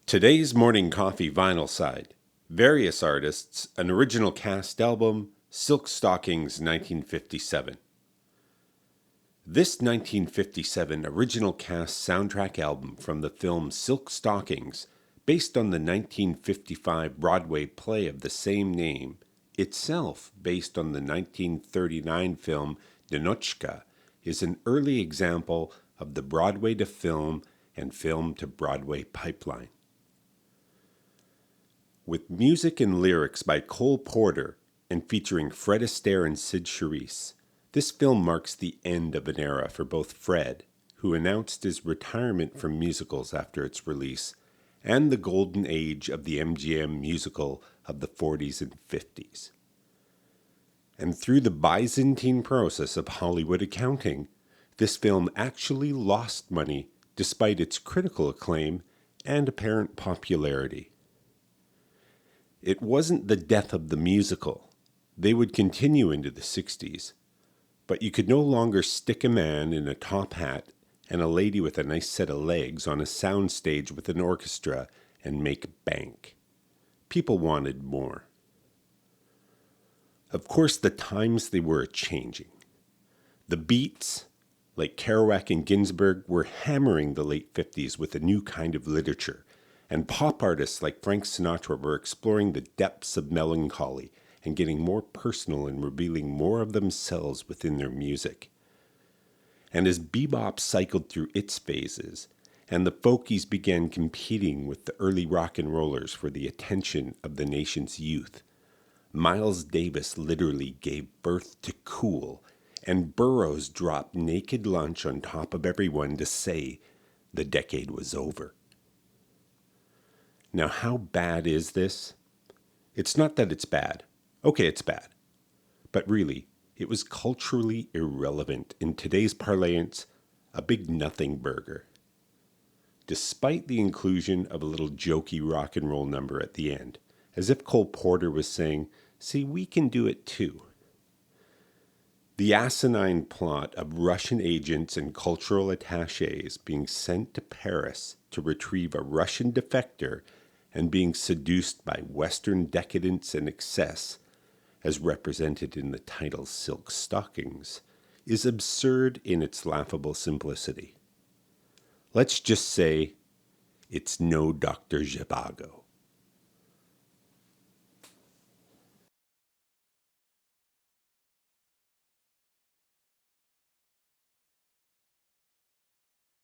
Today's Morning Coffee Vinyl Side. Various artists, an original cast album, Silk Stockings 1957. This 1957 original cast soundtrack album from the film Silk Stockings, based on the 1955 Broadway play of the same name, itself based on the 1939 film Ninotchka, is an early example of the Broadway-to-Film and Film-to-Broadway pipeline. With music and lyrics by Cole Porter and featuring Fred Astaire and Cyd Charisse, this film marks the end of an era for both Fred, who announced his retirement from musicals after its release, and the golden age of the MGM musical of the 40s and 50s. And through the Byzantine process of Hollywood accounting, this film actually lost money despite its critical acclaim and apparent popularity. It wasn't the death of the musical. They would continue into the 60s. But you could no longer stick a man in a top hat and a lady with a nice set of legs on a soundstage with an orchestra and make bank. People wanted more. Of course, the times they were changing. The Beats, like Kerouac and Ginsberg, were hammering the late 50s with a new kind of literature. And pop artists like Frank Sinatra were exploring the depths of melancholy and getting more personal and revealing more of themselves within their music. And as bebop cycled through its phases, and the folkies began competing with the early rock and rollers for the attention of the nation's youth, Miles Davis literally gave birth to Cool, and Burroughs dropped Naked Lunch on top of everyone to say the decade was over. Now, how bad is this? It's not that it's bad. Okay, it's bad. But really, it was culturally irrelevant. In today's parlance, a big nothing burger. Despite the inclusion of a little jokey rock and roll number at the end, as if Cole Porter was saying, see, we can do it too. The asinine plot of Russian agents and cultural attachés being sent to Paris to retrieve a Russian defector and being seduced by Western decadence and excess, as represented in the title Silk Stockings, is absurd in its laughable simplicity. Let's just say it's no Dr. Zhivago.